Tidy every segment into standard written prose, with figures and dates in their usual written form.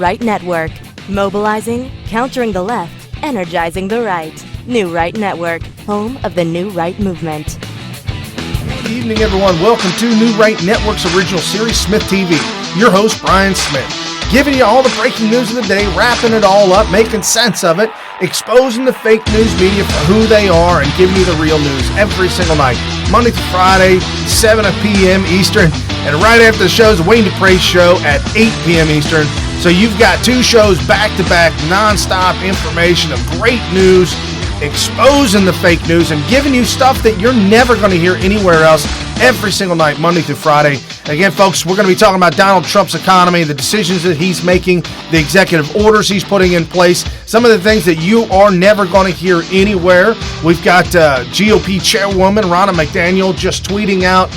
Right Network. Mobilizing, countering the left, energizing the right. New Right Network, home of the New Right movement. Good evening, everyone. Welcome to New Right Network's original series, SmythTV. Your host, Brian Smith. Giving you all the breaking news of the day, wrapping it all up, making sense of it, exposing the fake news media for who they are, and giving you the real news every single night. Monday through Friday, 7 p.m. Eastern. And right after the show is the Wayne Dupre's show at 8 p.m. Eastern. So you've got two shows back-to-back, non-stop information of great news, exposing the fake news and giving you stuff that you're never going to hear anywhere else every single night, Monday through Friday. Again, folks, we're going to be talking about Donald Trump's economy, the decisions that he's making, the executive orders he's putting in place, some of the things that you are never going to hear anywhere. We've got GOP chairwoman Ronna McDaniel just tweeting out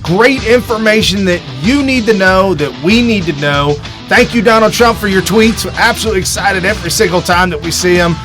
great information that you need to know, that we need to know. Thank you, Donald Trump, for your tweets. We're absolutely excited every single time that we see him.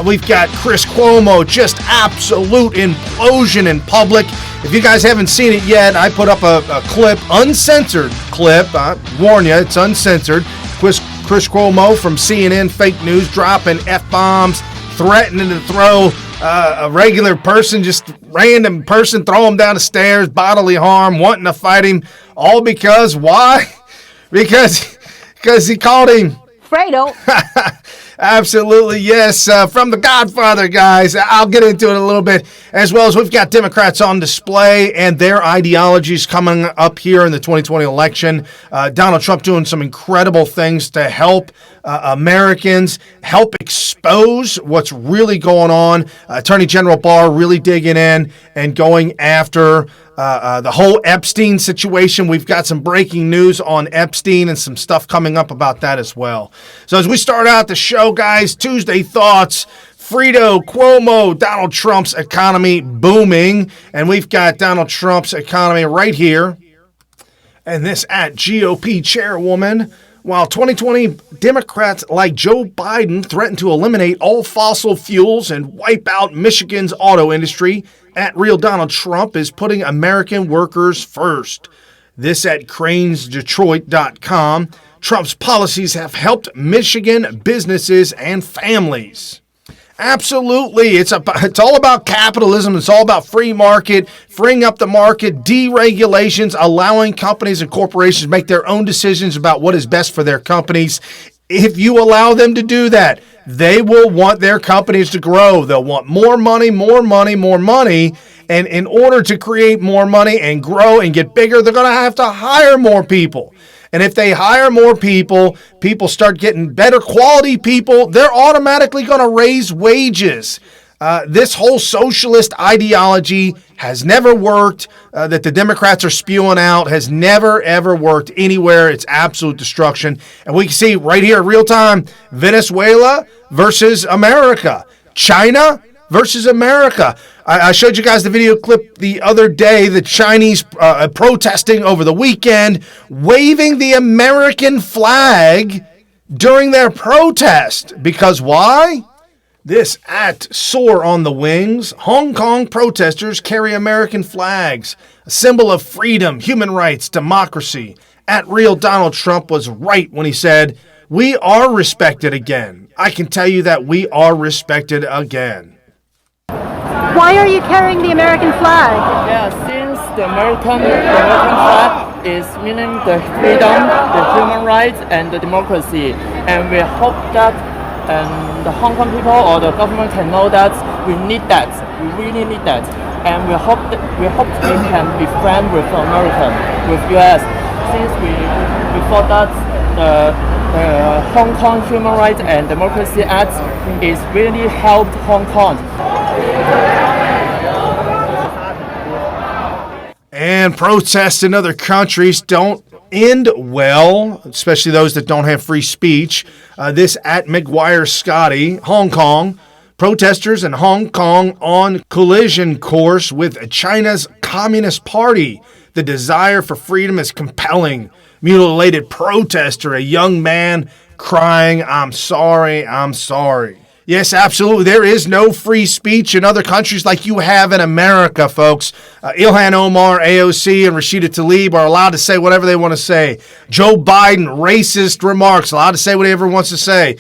We've got Chris Cuomo, just absolute implosion in public. If you guys haven't seen it yet, I put up a clip, uncensored clip. I warn you, it's uncensored. Chris Cuomo from CNN Fake News dropping F-bombs, threatening to throw a regular person, just random person, throw him down the stairs, bodily harm, wanting to fight him. All because, why? Because he called him Fredo. Absolutely, yes. From The Godfather, guys. I'll get into it a little bit, as well as we've got Democrats on display and their ideologies coming up here in the 2020 election. Donald Trump doing some incredible things to help Americans, help expose what's really going on. Attorney General Barr really digging in and going after the whole Epstein situation. We've got some breaking news on Epstein and some stuff coming up about that as well. So as we start out the show, guys, Tuesday Thoughts, Fredo, Cuomo, Donald Trump's economy booming. And we've got Donald Trump's economy right here. And this at GOP chairwoman. While 2020 Democrats like Joe Biden threaten to eliminate all fossil fuels and wipe out Michigan's auto industry, at Real Donald Trump is putting American workers first. This at cranesdetroit.com. Trump's policies have helped Michigan businesses and families. Absolutely. It's all about capitalism. It's all about free market, freeing up the market, deregulations, allowing companies and corporations to make their own decisions about what is best for their companies. If you allow them to do that, they will want their companies to grow. They'll want more money, more money, more money. And in order to create more money and grow and get bigger, they're going to have to hire more people. And if they hire more people, people start getting better quality people, they're automatically going to raise wages. This whole socialist ideology has never worked, that the Democrats are spewing out, has never, ever worked anywhere. It's absolute destruction. And we can see right here, real time, Venezuela versus America. China versus America. I showed you guys the video clip the other day, the Chinese protesting over the weekend, waving the American flag during their protest. Because why? This at Soar on the Wings. Hong Kong protesters carry American flags, a symbol of freedom, human rights, democracy. At Real Donald Trump was right when he said, "We are respected again." I can tell you that we are respected again. Why are you carrying the American flag? Yeah, since the American flag is meaning the freedom, the human rights, and the democracy, and we hope that the Hong Kong people or the government can know that we need that. We really need that, and we hope we can be friends with America, with US, since we thought that the Hong Kong Human Rights and Democracy Act is really helped Hong Kong. And protests in other countries don't end well, especially those that don't have free speech. This at McGuire Scotty, Hong Kong. Protesters in Hong Kong on collision course with China's Communist Party. The desire for freedom is compelling. Mutilated protester, a young man crying, "I'm sorry, I'm sorry." Yes, absolutely. There is no free speech in other countries like you have in America, folks. Ilhan Omar, AOC, and Rashida Tlaib are allowed to say whatever they want to say. Joe Biden, racist remarks, allowed to say whatever he wants to say.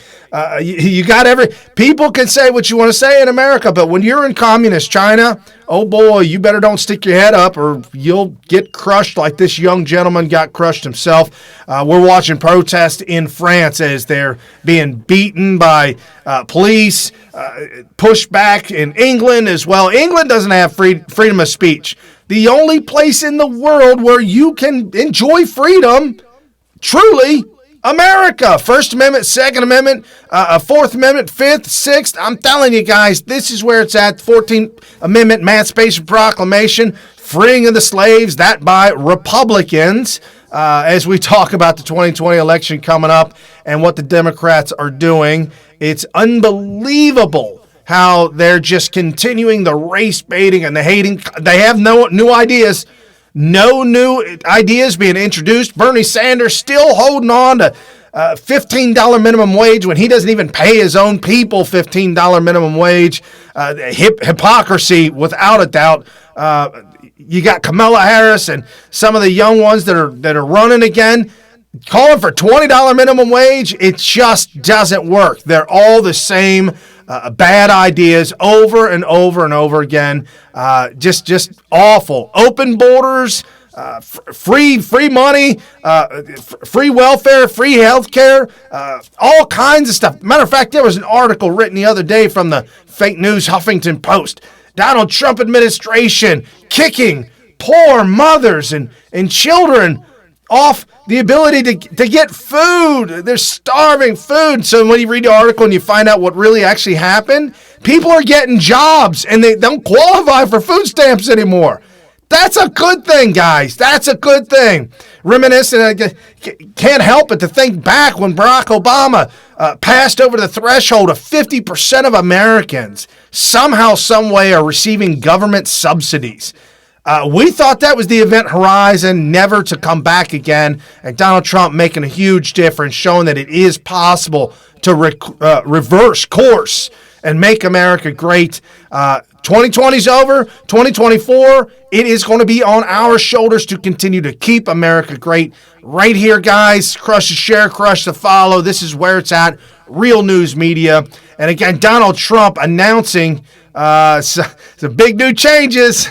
You got people can say what you want to say in America, but when you're in communist China, oh boy, you better don't stick your head up or you'll get crushed like this young gentleman got crushed himself. We're watching protests in France as they're being beaten by police, pushed back in England as well. England doesn't have freedom of speech. The only place in the world where you can enjoy freedom, truly, America. First Amendment, Second Amendment, Fourth Amendment, Fifth, Sixth. I'm telling you guys, this is where it's at. 14th Amendment Emancipation Proclamation, freeing of the slaves, that by Republicans. As we talk about the 2020 election coming up and what the Democrats are doing, it's unbelievable how they're just continuing the race baiting and the hating. They have no new ideas. No new ideas being introduced. Bernie Sanders still holding on to $15 minimum wage when he doesn't even pay his own people $15 minimum wage. Hypocrisy, without a doubt. You got Kamala Harris and some of the young ones that are running again, calling for $20 minimum wage. It just doesn't work. They're all the same. Bad ideas over and over and over again. Just awful. Open borders, free money, free welfare, free health care, all kinds of stuff. Matter of fact, there was an article written the other day from the fake news Huffington Post. Donald Trump administration kicking poor mothers and children off the ability to get food. They're starving food. So when you read the article and you find out what really actually happened, people are getting jobs and they don't qualify for food stamps anymore. That's a good thing, guys. That's a good thing. Reminiscent, can't help but to think back when Barack Obama passed over the threshold of 50% of Americans somehow, some way are receiving government subsidies. We thought that was the event horizon, never to come back again. And Donald Trump making a huge difference, showing that it is possible to reverse course and make America great. 2020's over. 2024, it is going to be on our shoulders to continue to keep America great. Right here, guys. Crush the share, crush the follow. This is where it's at. Real News Media. And again, Donald Trump announcing some big new changes.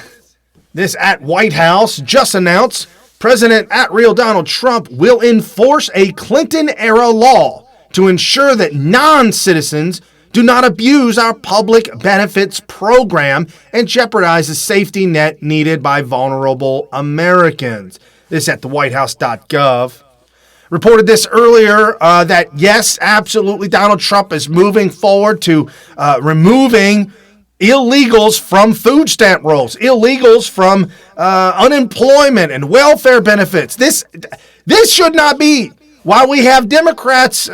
This at White House just announced President at Real Donald Trump will enforce a Clinton-era law to ensure that non-citizens do not abuse our public benefits program and jeopardize the safety net needed by vulnerable Americans. This at thewhitehouse.gov. Reported this earlier that yes, absolutely, Donald Trump is moving forward to removing illegals from food stamp rolls, illegals from unemployment and welfare benefits. This should not be. While we have Democrats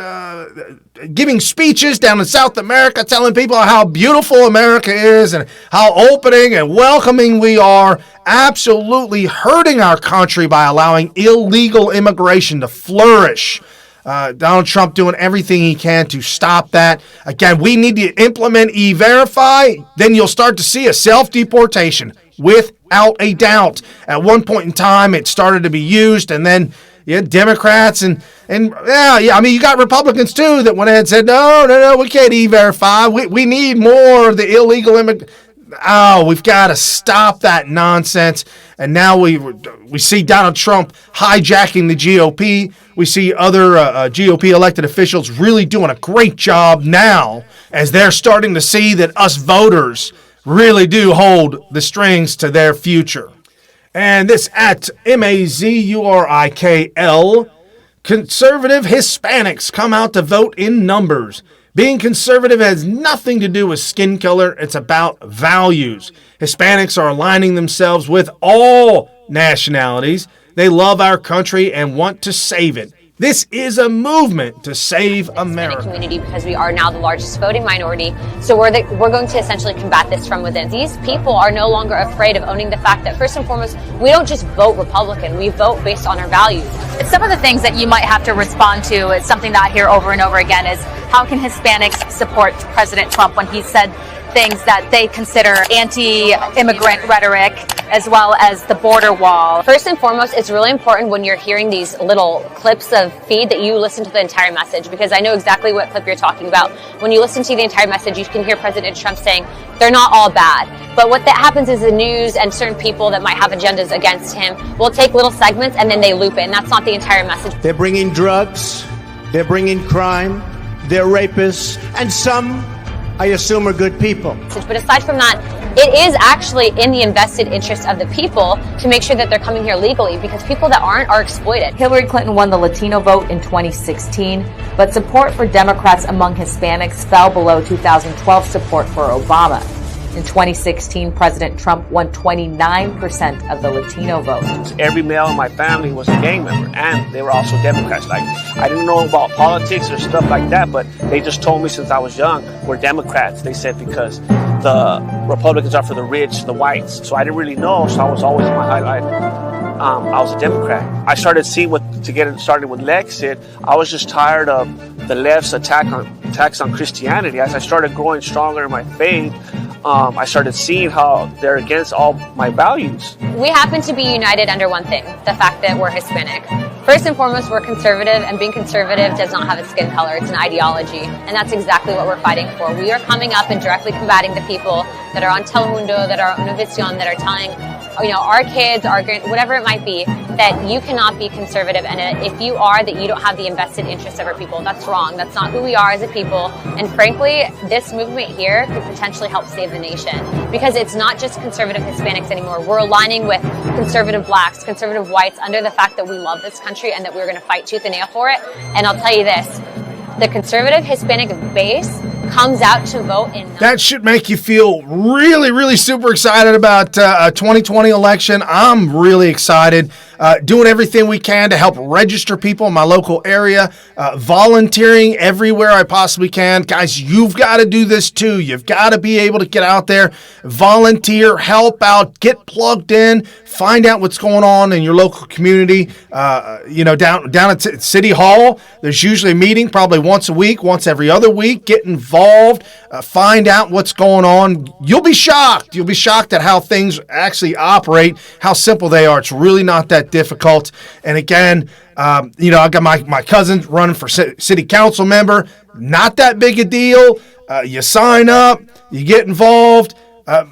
giving speeches down in South America telling people how beautiful America is and how opening and welcoming we are, absolutely hurting our country by allowing illegal immigration to flourish. Donald Trump doing everything he can to stop that. Again, we need to implement E-Verify. Then you'll start to see a self-deportation without a doubt. At one point in time, it started to be used, and then Democrats and I mean, you got Republicans too that went ahead and said, no, we can't E-Verify. We need more of the illegal immigration. Oh, we've got to stop that nonsense. And now we see Donald Trump hijacking the GOP. We see other GOP elected officials really doing a great job now as they're starting to see that us voters really do hold the strings to their future. And this at MAZURIKL, conservative Hispanics come out to vote in numbers. Being conservative has nothing to do with skin color. It's about values. Hispanics are aligning themselves with all nationalities. They love our country and want to save it. This is a movement to save America. Community, because we are now the largest voting minority. So we're going to essentially combat this from within. These people are no longer afraid of owning the fact that, first and foremost, we don't just vote Republican. We vote based on our values. Some of the things that you might have to respond to is something that I hear over and over again is how can Hispanics support President Trump when he said things that they consider anti-immigrant rhetoric, as well as the border wall? First and foremost, it's really important when you're hearing these little clips of feed that you listen to the entire message, because I know exactly what clip you're talking about. When you listen to the entire message, you can hear President Trump saying they're not all bad. But what that happens is the news and certain people that might have agendas against him will take little segments and then they loop it, and that's not the entire message. They're bringing drugs, they're bringing crime, they're rapists, and some, I assume, are good people. But aside from that, it is actually in the invested interest of the people to make sure that they're coming here legally, because people that aren't are exploited. Hillary Clinton won the Latino vote in 2016, but support for Democrats among Hispanics fell below 2012 support for Obama. In 2016, President Trump won 29% of the Latino vote. Every male in my family was a gang member, and they were also Democrats. Like, I didn't know about politics or stuff like that, but they just told me since I was young, we're Democrats. They said because the Republicans are for the rich, the whites. So I didn't really know, so I was always in my high life. I was a Democrat. I started seeing to get it started with Lex said, I was just tired of the left's attacks on Christianity. As I started growing stronger in my faith, I started seeing how they're against all my values. We happen to be united under one thing, the fact that we're Hispanic. First and foremost, we're conservative, and being conservative does not have a skin color, it's an ideology. And that's exactly what we're fighting for. We are coming up and directly combating the people that are on Telemundo, that are on Univision, that are telling our kids, our whatever it might be, that you cannot be conservative, and if you are, that you don't have the invested interest of our people. That's wrong. That's not who we are as a people. And frankly, this movement here could potentially help save the nation, because it's not just conservative Hispanics anymore. We're aligning with conservative blacks, conservative whites, under the fact that we love this country and that we're going to fight tooth and nail for it. And I'll tell you this, the conservative Hispanic base comes out to vote in. That should make you feel really, really super excited about a 2020 election. I'm really excited. Doing everything we can to help register people in my local area, volunteering everywhere I possibly can. Guys, you've got to do this too. You've got to be able to get out there, volunteer, help out, get plugged in, find out what's going on in your local community. Down at City Hall, there's usually a meeting probably once a week, once every other week. Get involved, find out what's going on. You'll be shocked. You'll be shocked at how things actually operate, how simple they are. It's really not that difficult. And again, I got my cousin running for city council member. Not that big a deal. You sign up, you get involved.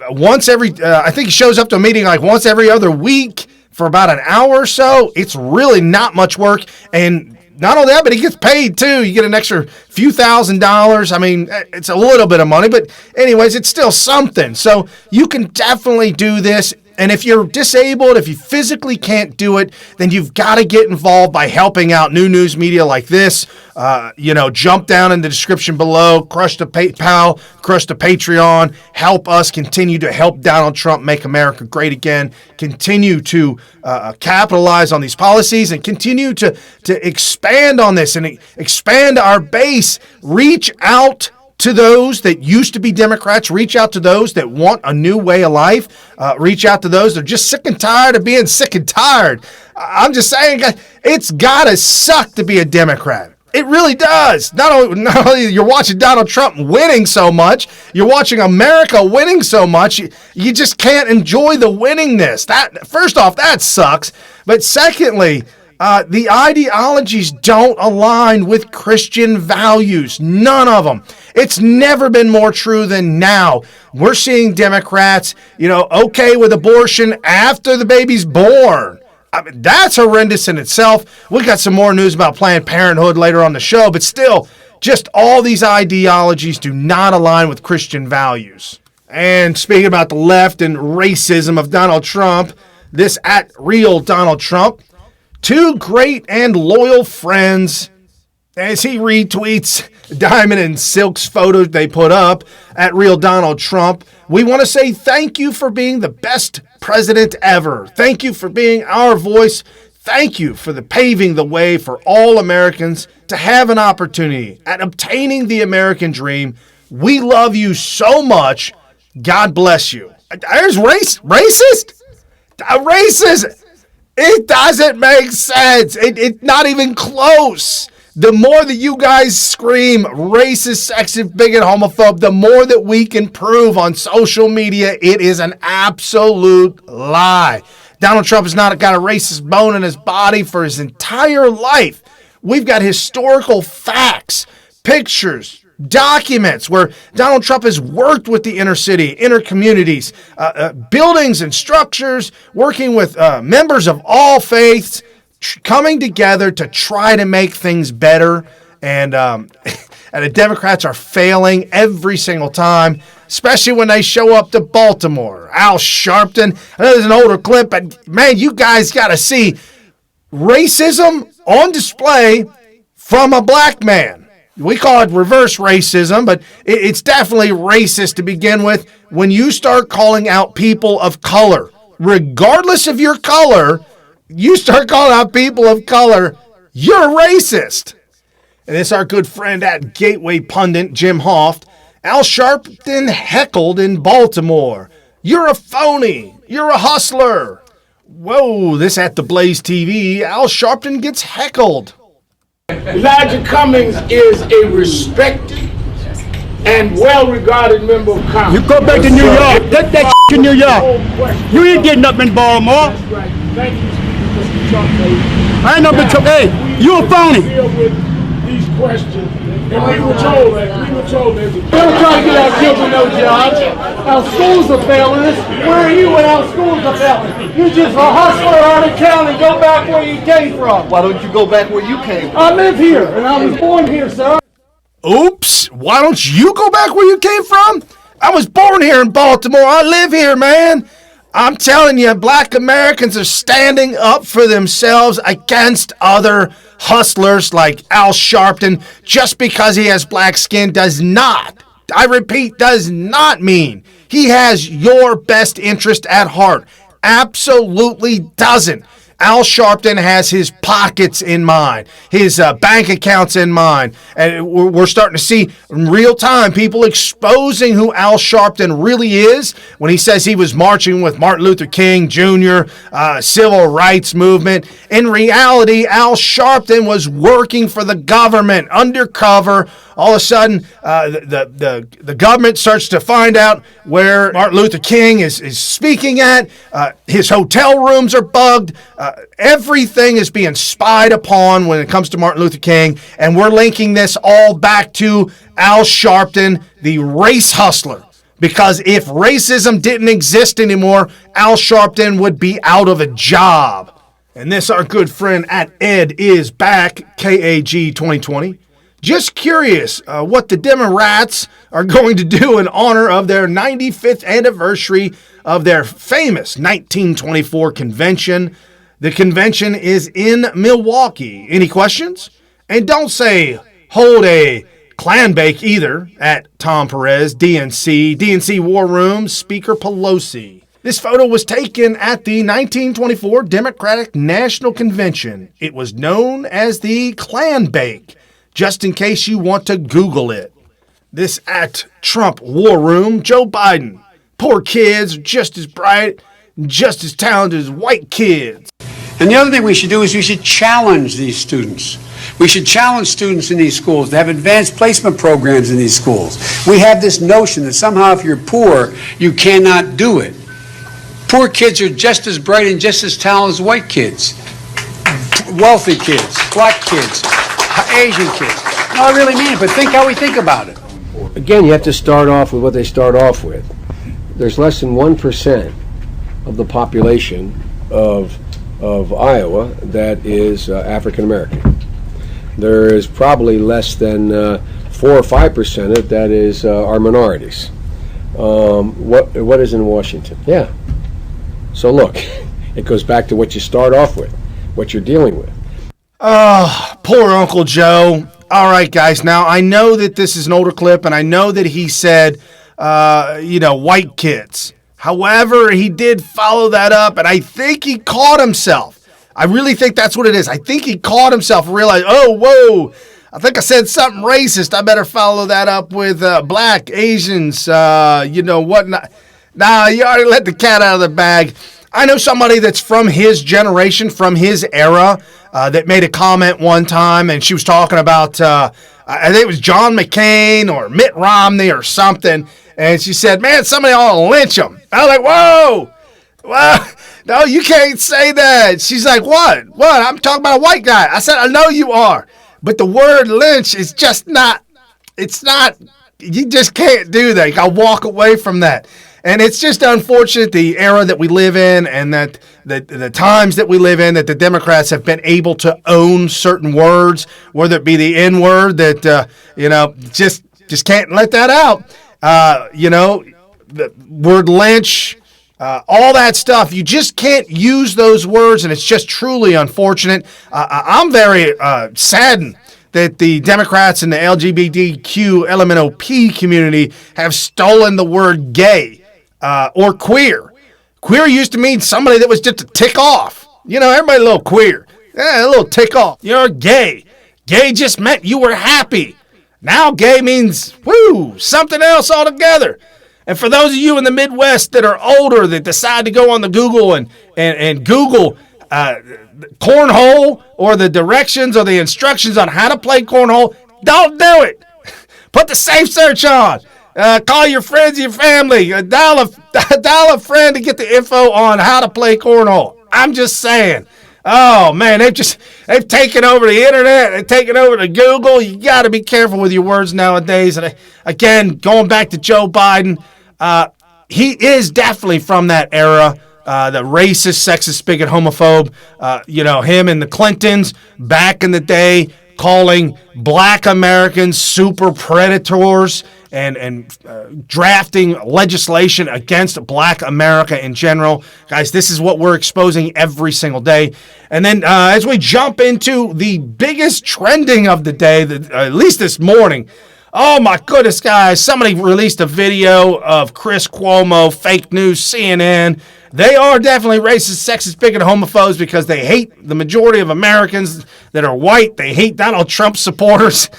Once every, I think he shows up to a meeting like once every other week for about an hour or so. It's really not much work. And not only that, but he gets paid too. You get an extra few $1,000s. I mean, it's a little bit of money, but anyways, it's still something. So you can definitely do this. And if you're disabled, if you physically can't do it, then you've got to get involved by helping out new news media like this. Jump down in the description below, crush the PayPal, crush the Patreon, help us continue to help Donald Trump make America great again, continue to capitalize on these policies, and continue to expand on this and expand our base, reach out to those that used to be Democrats, reach out to those that want a new way of life, reach out to those that are just sick and tired of being sick and tired. I'm just saying, it's got to suck to be a Democrat. It really does. Not only you're watching Donald Trump winning so much, you're watching America winning so much, you just can't enjoy the winningness. That, first off, that sucks. But secondly, the ideologies don't align with Christian values. None of them. It's never been more true than now. We're seeing Democrats, okay with abortion after the baby's born. I mean, that's horrendous in itself. We got some more news about Planned Parenthood later on the show, but still, just all these ideologies do not align with Christian values. And speaking about the left and racism of Donald Trump, this at Real Donald Trump, two great and loyal friends, as he retweets Diamond and Silk's photos they put up at Real Donald Trump. We want to say thank you for being the best president ever. Thank you for being our voice. Thank you for paving the way for all Americans to have an opportunity at obtaining the American dream. We love you so much. God bless you. There's racist? Racist. It doesn't make sense. It's not even close. The more that you guys scream racist, sexist, bigot, homophobe, the more that we can prove on social media it is an absolute lie. Donald Trump has not got a racist bone in his body for his entire life. We've got historical facts, pictures, documents where Donald Trump has worked with the inner city, inner communities, buildings and structures, working with members of all faiths, coming together to try to make things better. And the Democrats are failing every single time, especially when they show up to Baltimore. Al Sharpton, I know there's an older clip, but man, you guys got to see racism on display from a black man. We call it reverse racism, but it's definitely racist to begin with when you start calling out people of color. Regardless of your color, you start calling out people of color, you're racist. And it's our good friend at Gateway Pundit, Jim Hoft. Al Sharpton heckled in Baltimore. You're a phony. You're a hustler. Whoa, this at the Blaze TV. Al Sharpton gets heckled. Elijah Cummings is a respected and well-regarded member of Congress. You go back to New York. Take that to New York. You ain't getting up in Baltimore. That's right. Thank you, Mr. Trump. I ain't no been Trump. Hey, you a phony. Deal with these questions. And we were told that. We're trying to get our kids with no jobs. Our schools are failing us. Where are you when our schools are failing? You're just a hustler out of town and go back where you came from. Why don't you go back where you came from? I live here and I was born here, sir. Oops, why don't you go back where you came from? I was born here in Baltimore. I live here, man. I'm telling you, black Americans are standing up for themselves against other hustlers like Al Sharpton. Just because he has black skin does not, I repeat, does not mean he has your best interest at heart. Absolutely doesn't. Al Sharpton has his pockets in mind, his bank accounts in mind, and we're starting to see in real time people exposing who Al Sharpton really is when he says he was marching with Martin Luther King Jr., civil rights movement. In reality, Al Sharpton was working for the government undercover. All of a sudden, the government starts to find out where Martin Luther King is speaking at. His hotel rooms are bugged. Everything is being spied upon when it comes to Martin Luther King. And we're linking this all back to Al Sharpton, the race hustler. Because if racism didn't exist anymore, Al Sharpton would be out of a job. And this, our good friend at Ed is back, KAG 2020. Just curious what the Democrats are going to do in honor of their 95th anniversary of their famous 1924 convention. The convention is in Milwaukee. Any questions? And don't say, hold a clan bake either at Tom Perez, DNC War Room, Speaker Pelosi. This photo was taken at the 1924 Democratic National Convention. It was known as the clan bake, just in case you want to Google it. This at Trump War Room, Joe Biden. Poor kids are just as bright and just as talented as white kids. And the other thing we should do is we should challenge these students. We should challenge students in these schools to have advanced placement programs in these schools. We have this notion that somehow if you're poor, you cannot do it. Poor kids are just as bright and just as talented as white kids. Wealthy kids, black kids, Asian kids. No, I really mean it, but think how we think about it. Again, you have to start off with what they start off with. There's less than 1% of the population of Iowa that is African American. There is probably less than 4 or 5% of that is our minorities. What is in Washington? Yeah. So look, it goes back to what you start off with, what you're dealing with. Oh, poor Uncle Joe. All right, guys. Now, I know that this is an older clip, and I know that he said, white kids. However, he did follow that up, and I think he caught himself. I really think that's what it is. I think he caught himself and realized, oh, whoa, I think I said something racist. I better follow that up with black, Asians, whatnot. Nah, you already let the cat out of the bag. I know somebody that's from his generation, from his era, that made a comment one time, and she was talking about, I think it was John McCain or Mitt Romney or something, and she said, man, somebody ought to lynch him. I was like, whoa, well, no, you can't say that. She's like, what? What? I'm talking about a white guy. I said, I know you are, but the word lynch is just not, it's not, you just can't do that. You got to walk away from that. And it's just unfortunate, the era that we live in and that the times that we live in, that the Democrats have been able to own certain words, whether it be the N-word that, just can't let that out. The word lynch, all that stuff. You just can't use those words, and it's just truly unfortunate. I'm very saddened that the Democrats and the LGBTQ LMNOP community have stolen the word gay. Or queer. Queer used to mean somebody that was just a tick off. Everybody a little queer. Yeah, a little tick off. You're gay. Gay just meant you were happy. Now gay means, something else altogether. And for those of you in the Midwest that are older that decide to go on the Google and Google cornhole or the directions or the instructions on how to play cornhole, don't do it. Put the safe search on. Call your friends, your family. Dial a friend to get the info on how to play cornhole. I'm just saying. Oh man, they've taken over the internet. They've taken over the Google. You got to be careful with your words nowadays. And again, going back to Joe Biden, he is definitely from that era. The racist, sexist, bigot, homophobe. Him and the Clintons back in the day, calling black Americans super predators and drafting legislation against black America in general. Guys, this is what we're exposing every single day. And then as we jump into the biggest trending of the day, at least this morning, oh my goodness, guys, somebody released a video of Chris Cuomo, fake news, CNN. They are definitely racist, sexist, bigot, homophobes because they hate the majority of Americans that are white. They hate Donald Trump supporters,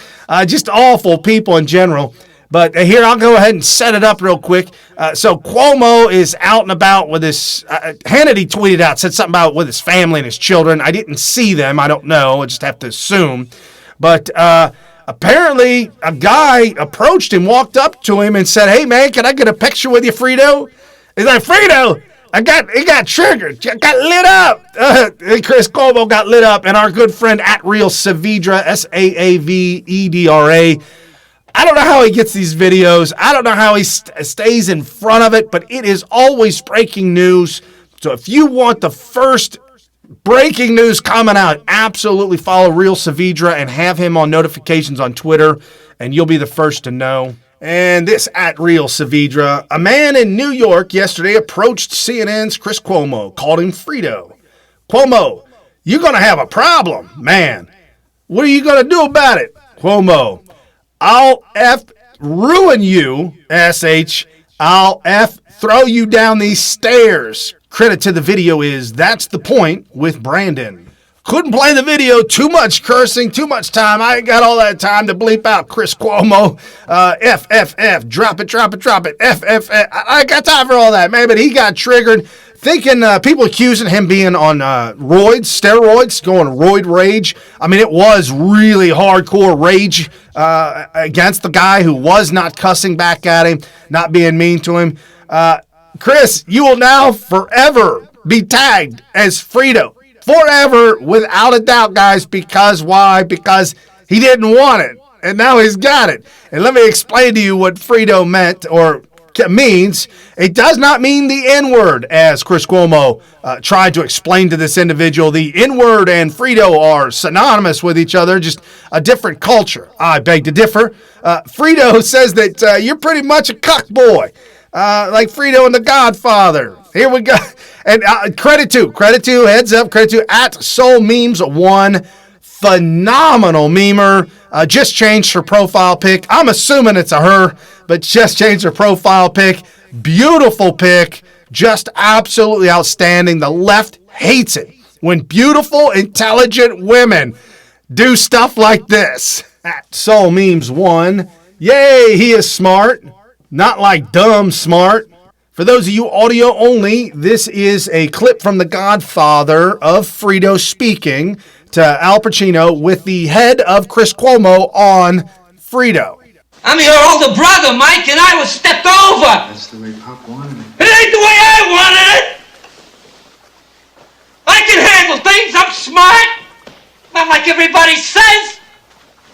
just awful people in general. But here, I'll go ahead and set it up real quick. So Cuomo is out and about with his, Hannity tweeted out, said something about with his family and his children. I didn't see them. I don't know. I just have to assume. But apparently a guy approached him, walked up to him and said, hey, man, can I get a picture with you, Fredo? He's like, Fredo, it got triggered. Got lit up. Chris Cuomo got lit up. And our good friend at Real Saavedra, Saavedra, I don't know how he gets these videos. I don't know how he stays in front of it, but it is always breaking news. So if you want the first breaking news coming out, absolutely follow Real Saavedra and have him on notifications on Twitter, and you'll be the first to know. And this at Real Saavedra, a man in New York yesterday approached CNN's Chris Cuomo, called him Fredo. Cuomo, you're going to have a problem, man. What are you going to do about it? Cuomo, I'll F ruin you, SH. I'll F throw you down these stairs. Credit to the video is That's the Point with Brandon. Couldn't play the video, too much cursing, too much time. I ain't got all that time to bleep out Chris Cuomo. F, drop it, F. I ain't got time for all that, man, but he got triggered. Thinking people accusing him being on steroids, going roid rage. I mean, it was really hardcore rage against the guy who was not cussing back at him, not being mean to him. Chris, you will now forever be tagged as Fredo. Forever, without a doubt, guys. Because why? Because he didn't want it, and now he's got it. And let me explain to you what Fredo meant or means. It does not mean the N-word, as Chris Cuomo tried to explain to this individual. The N-word and Fredo are synonymous with each other, just a different culture. I beg to differ. Fredo says that you're pretty much a cuck boy, like Fredo and the Godfather. Here we go. And credit to, heads up, credit to at Soul Memes 1. Phenomenal memer. Just changed her profile pic. I'm assuming it's a her, but just changed her profile pic. Beautiful pic. Just absolutely outstanding. The left hates it when beautiful, intelligent women do stuff like this. At Soul Memes 1. Yay, he is smart. Not like dumb smart. For those of you audio only, this is a clip from The Godfather of Fredo speaking to Al Pacino with the head of Chris Cuomo on Fredo. I'm your older brother, Mike, and I was stepped over. That's the way Pop wanted it. It ain't the way I wanted it. I can handle things. I'm smart. Not like everybody says.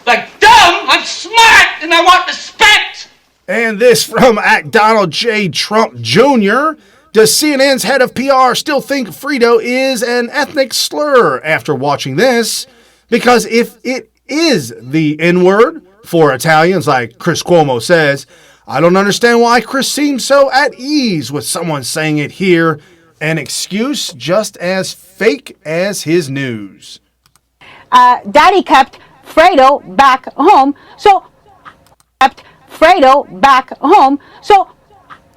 Like dumb. I'm smart, and I want respect. And this from Donald J. Trump Jr. Does CNN's head of PR still think Fredo is an ethnic slur after watching this? Because if it is the N-word for Italians, like Chris Cuomo says, I don't understand why Chris seems so at ease with someone saying it here. An excuse just as fake as his news. Daddy kept Fredo back home, so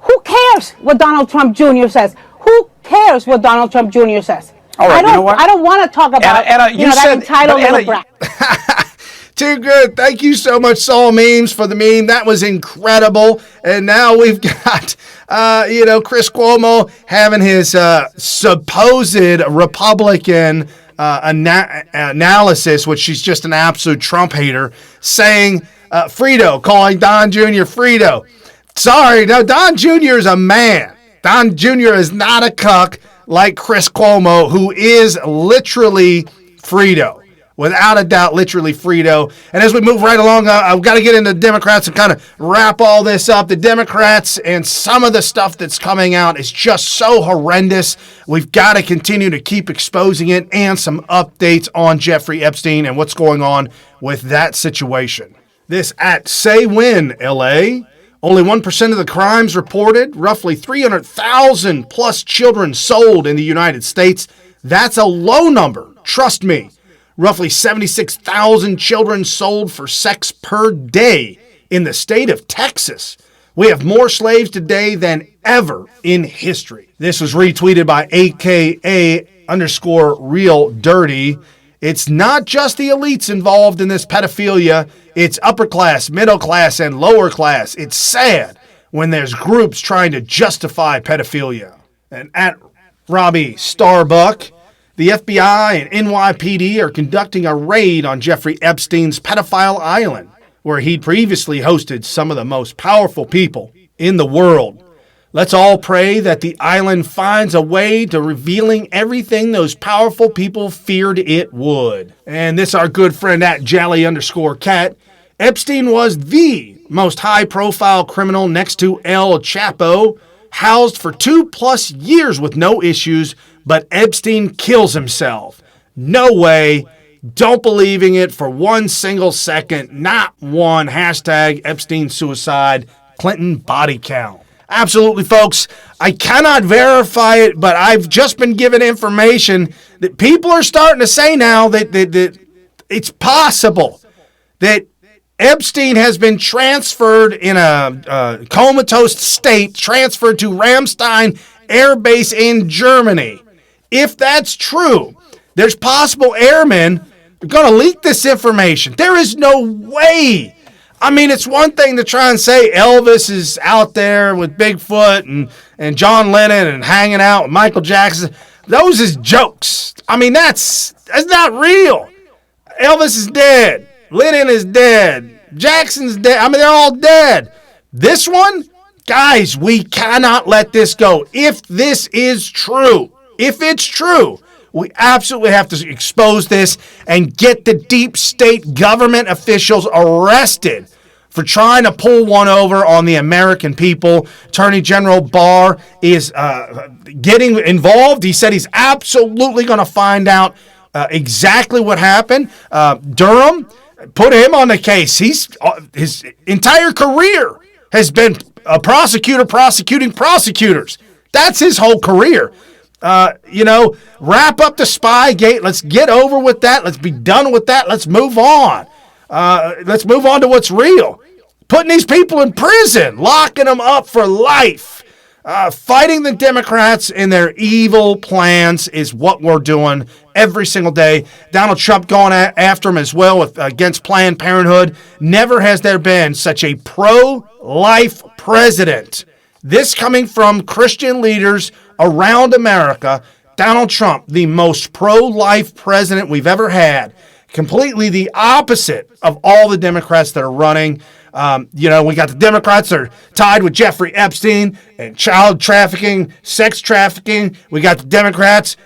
who cares what Donald Trump Jr. says? Who cares what Donald Trump Jr. says? All right, I don't want to talk about Anna, that entitled little brat. Too good. Thank you so much, Saul Memes, for the meme. That was incredible. And now we've got, Chris Cuomo having his supposed Republican analysis, which she's just an absolute Trump hater, saying Fredo, calling Don Jr. Fredo. Sorry, no, Don Jr. is a man. Don Jr. is not a cuck like Chris Cuomo, who is literally Fredo. Without a doubt, literally Fredo. And as we move right along, I've got to get into the Democrats and kind of wrap all this up. The Democrats and some of the stuff that's coming out is just so horrendous. We've got to continue to keep exposing it, and some updates on Jeffrey Epstein and what's going on with that situation. This at Say When, LA. Only 1% of the crimes reported, roughly 300,000 plus children sold in the United States. That's a low number, trust me. Roughly 76,000 children sold for sex per day in the state of Texas. We have more slaves today than ever in history. This was retweeted by AKA_Real Dirty. It's not just the elites involved in this pedophilia. It's upper class, middle class, and lower class. It's sad when there's groups trying to justify pedophilia. And at Robbie Starbuck, the FBI and NYPD are conducting a raid on Jeffrey Epstein's pedophile island, where he'd previously hosted some of the most powerful people in the world. Let's all pray that the island finds a way to revealing everything those powerful people feared it would. And this our good friend at Jally_Cat. Epstein was the most high-profile criminal next to El Chapo, housed for 2+ years with no issues, but Epstein kills himself. No way. Don't believing it for one single second. Not one. Hashtag Epstein suicide. Clinton body count. Absolutely, folks. I cannot verify it, but I've just been given information that people are starting to say now that it's possible that Epstein has been transferred in a comatose state, transferred to Ramstein Air Base in Germany. If that's true, there's possible airmen going to leak this information. There is no way. I mean, it's one thing to try and say Elvis is out there with Bigfoot and John Lennon and hanging out with Michael Jackson. Those is jokes. I mean, that's not real. Elvis is dead. Lennon is dead. Jackson's dead. I mean, they're all dead. This one, guys, we cannot let this go. If this is true, if it's true, we absolutely have to expose this and get the deep state government officials arrested for trying to pull one over on the American people. Attorney General Barr is getting involved. He said he's absolutely going to find out exactly what happened. Durham, put him on the case. His entire career has been a prosecutor prosecuting prosecutors. That's his whole career. Wrap up the Spygate. Let's get over with that. Let's be done with that. Let's move on. Let's move on to what's real. Putting these people in prison, locking them up for life. Fighting the Democrats in their evil plans is what we're doing every single day. Donald Trump going after him as well against Planned Parenthood. Never has there been such a pro-life president. This coming from Christian leaders around America. Donald Trump, the most pro-life president we've ever had, completely the opposite of all the Democrats that are running. We got the Democrats that are tied with Jeffrey Epstein and child trafficking, sex trafficking. We got the Democrats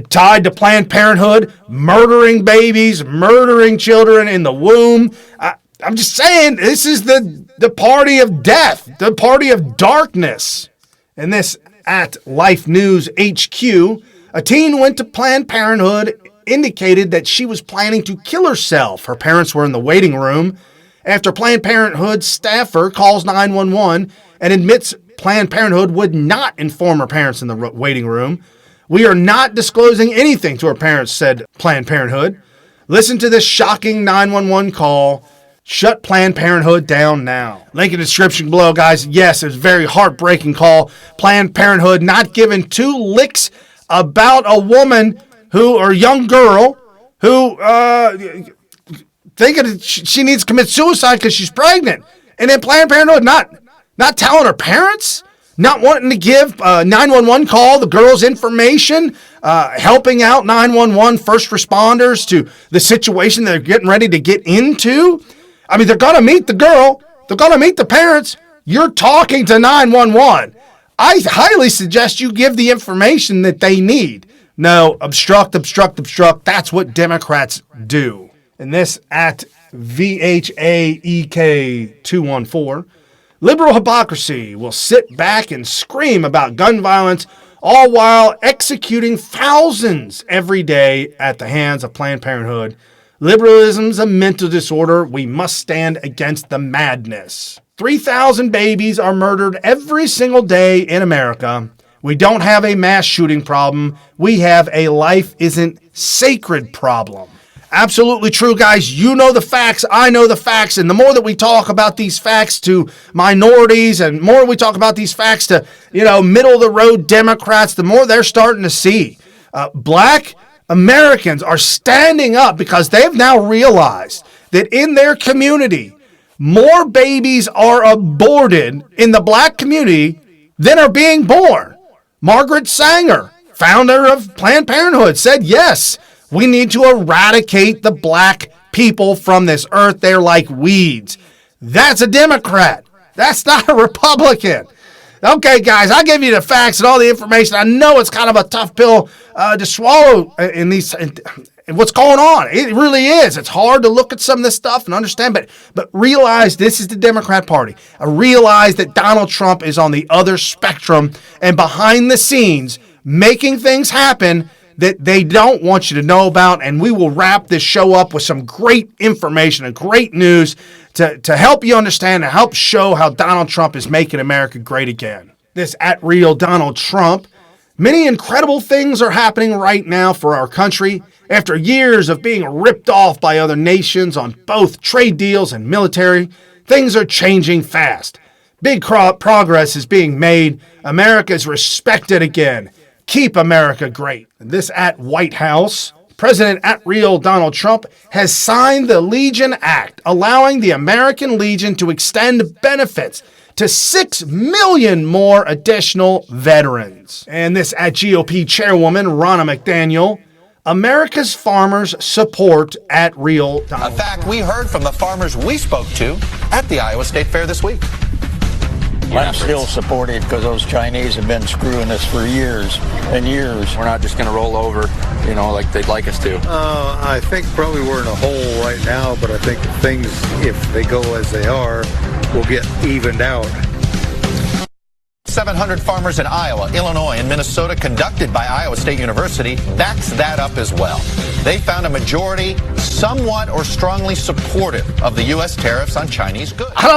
tied to Planned Parenthood, murdering babies, murdering children in the womb. I'm just saying, this is the party of death, the party of darkness. And this at Life News HQ, a teen went to Planned Parenthood, indicated that she was planning to kill herself. Her parents were in the waiting room. After Planned Parenthood staffer calls 911 and admits Planned Parenthood would not inform her parents in the waiting room. We are not disclosing anything to her parents, said Planned Parenthood. Listen to this shocking 911 call. Shut Planned Parenthood down now. Link in the description below, guys. Yes, it was a very heartbreaking call. Planned Parenthood not giving two licks about a woman or young girl who thinking she needs to commit suicide because she's pregnant. And then Planned Parenthood not telling her parents, not wanting to give 911 call the girl's information, helping out 911 first responders to the situation they're getting ready to get into. I mean, they're going to meet the girl. They're going to meet the parents. You're talking to 911. I highly suggest you give the information that they need. No, obstruct. That's what Democrats do. And this at VHAEK214. Liberal hypocrisy will sit back and scream about gun violence, all while executing thousands every day at the hands of Planned Parenthood. Liberalism's a mental disorder. We must stand against the madness. 3,000 babies are murdered every single day in America. We don't have a mass shooting problem. We have a life isn't sacred problem. Absolutely true, guys. You know the facts. I know the facts. And the more that we talk about these facts to minorities and more we talk about these facts to, middle of the road Democrats, the more they're starting to see. Black Americans are standing up because they've now realized that in their community, more babies are aborted in the black community than are being born. Margaret Sanger, founder of Planned Parenthood, said, yes, we need to eradicate the black people from this earth. They're like weeds. That's a Democrat. That's not a Republican. Okay, guys, I'll give you the facts and all the information. I know it's kind of a tough pill to swallow in these... what's going on. It really is. It's hard to look at some of this stuff and understand, but realize this is the Democrat Party. Realize that Donald Trump is on the other spectrum and behind the scenes making things happen that they don't want you to know about. And we will wrap this show up with some great information and great news to help you understand and help show how Donald Trump is making America great again. This at Real Donald Trump. Many incredible things are happening right now for our country. After years of being ripped off by other nations on both trade deals and military, things are changing fast. Big progress is being made. America is respected again. Keep America great. And this at White House, President at Real Donald Trump has signed the Legion Act, allowing the American Legion to extend benefits to 6 million more additional veterans. And this at GOP Chairwoman Ronna McDaniel, America's farmers support at Real Donald. A fact we heard from the farmers we spoke to at the Iowa State Fair this week. I'm still supportive because those Chinese have been screwing us for years and years. We're not just going to roll over, like they'd like us to. I think probably we're in a hole right now, but I think things, if they go as they are, will get evened out. 700 farmers in Iowa, Illinois, and Minnesota, conducted by Iowa State University, backs that up as well. They found a majority somewhat or strongly supportive of the U.S. tariffs on Chinese goods. I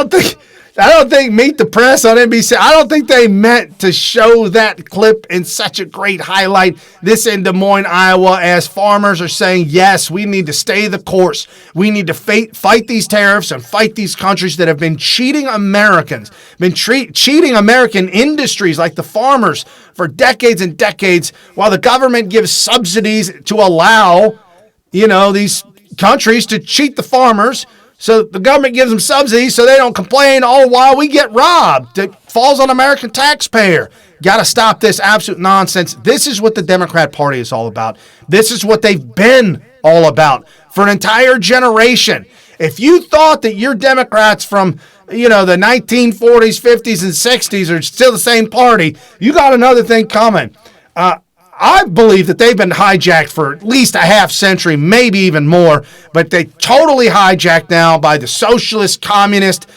don't think Meet the Press on NBC, I don't think they meant to show that clip in such a great highlight. This in Des Moines, Iowa, as farmers are saying, yes, we need to stay the course. We need to fight these tariffs and fight these countries that have been cheating Americans, been cheating American industries like the farmers for decades and decades, while the government gives subsidies to allow, these countries to cheat the farmers. So the government gives them subsidies so they don't complain all while we get robbed. It falls on American taxpayer. Got to stop this absolute nonsense. This is what the Democrat Party is all about. This is what they've been all about for an entire generation. If you thought that your Democrats from, the 1940s, 50s, and 60s are still the same party, you got another thing coming. I believe that they've been hijacked for at least a half century, maybe even more, but they totally hijacked now by the socialist, communist,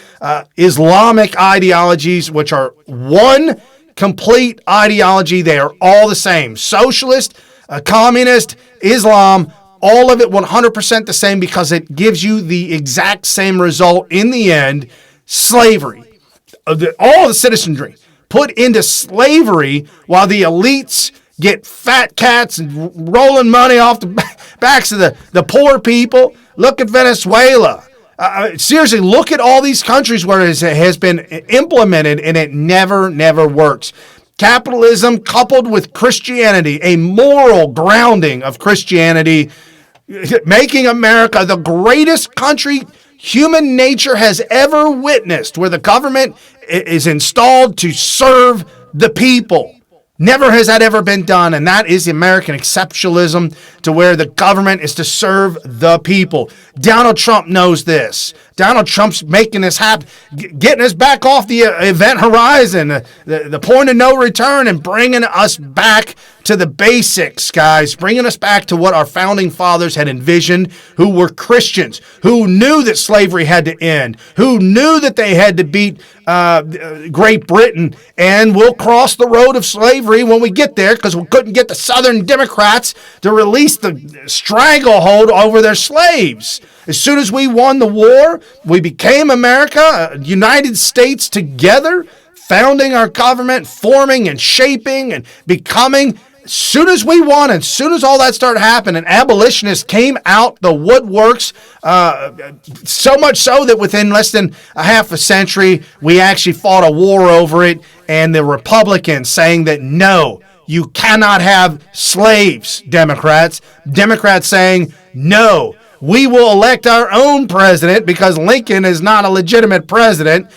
Islamic ideologies, which are one complete ideology. They are all the same. Socialist, communist, Islam, all of it 100% the same because it gives you the exact same result in the end. Slavery. All the citizenry put into slavery while the elites get fat cats and rolling money off the backs of the poor people. Look at Venezuela. Seriously, look at all these countries where it has been implemented and it never works. Capitalism coupled with Christianity, a moral grounding of Christianity, making America the greatest country human nature has ever witnessed, where the government is installed to serve the people. Never has that ever been done, and that is the American exceptionalism, to where the government is to serve the people. Donald Trump knows this. Donald Trump's making this happen, getting us back off the event horizon, the point of no return, and bringing us back to the basics, guys, bringing us back to what our founding fathers had envisioned, who were Christians, who knew that slavery had to end, who knew that they had to beat Great Britain, and we'll cross the road of slavery when we get there, because we couldn't get the Southern Democrats to release the stranglehold over their slaves. As soon as we won the war, we became America, United States together, founding our government, forming and shaping and becoming. As soon as we won, as soon as all that started happening, abolitionists came out the woodworks, so much so that within less than a half a century, we actually fought a war over it, and the Republicans saying that no, you cannot have slaves, Democrats. Democrats saying no, we will elect our own president because Lincoln is not a legitimate president.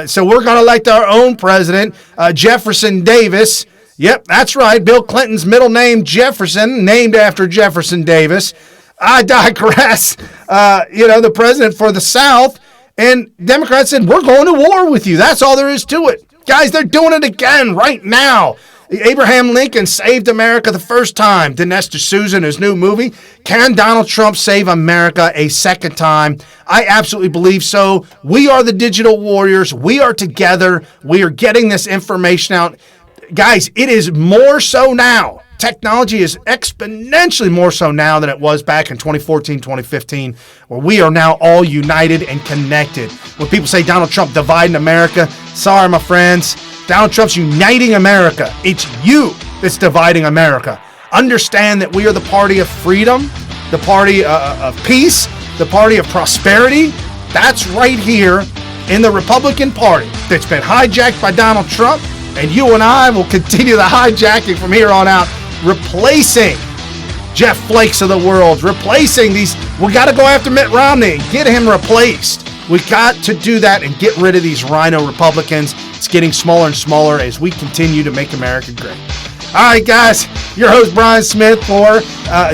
So we're going to elect our own president, Jefferson Davis. Yep, that's right. Bill Clinton's middle name, Jefferson, named after Jefferson Davis. I digress. The president for the South. And Democrats said, we're going to war with you. That's all there is to it. Guys, they're doing it again right now. Abraham Lincoln saved America the first time. Dinesh D'Souza in his new movie. Can Donald Trump save America a second time? I absolutely believe so. We are the digital warriors. We are together. We are getting this information out. Guys, it is more so now. Technology is exponentially more so now than it was back in 2014, 2015, where we are now all united and connected. When people say Donald Trump dividing America, sorry, my friends. Donald Trump's uniting America. It's you that's dividing America. Understand that we are the party of freedom, the party of peace, the party of prosperity. That's right here in the Republican Party that's been hijacked by Donald Trump. And you and I will continue the hijacking from here on out, replacing Jeff Flakes of the world, replacing these. We got to go after Mitt Romney and get him replaced. We got to do that and get rid of these rhino Republicans. It's getting smaller and smaller as we continue to make America great. All right, guys, your host, Brian Smith, for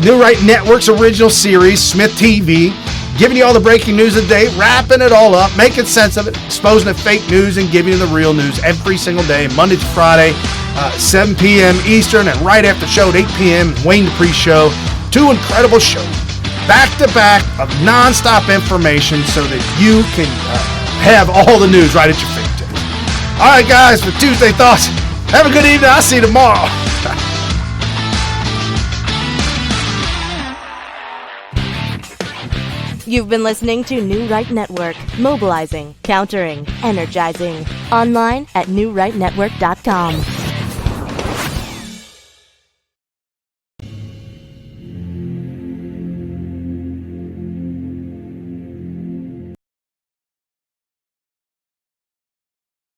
New Right Network's original series, SmythTV, giving you all the breaking news of the day, wrapping it all up, making sense of it, exposing the fake news, and giving you the real news every single day, Monday to Friday, 7 p.m. Eastern, and right after the show at 8 p.m., Wayne Dupree Show. 2 incredible shows, back-to-back of nonstop information so that you can have all the news right at your fingertips. All right, guys, for Tuesday Thoughts, have a good evening. I'll see you tomorrow. You've been listening to New Right Network, mobilizing, countering, energizing. Online at newrightnetwork.com.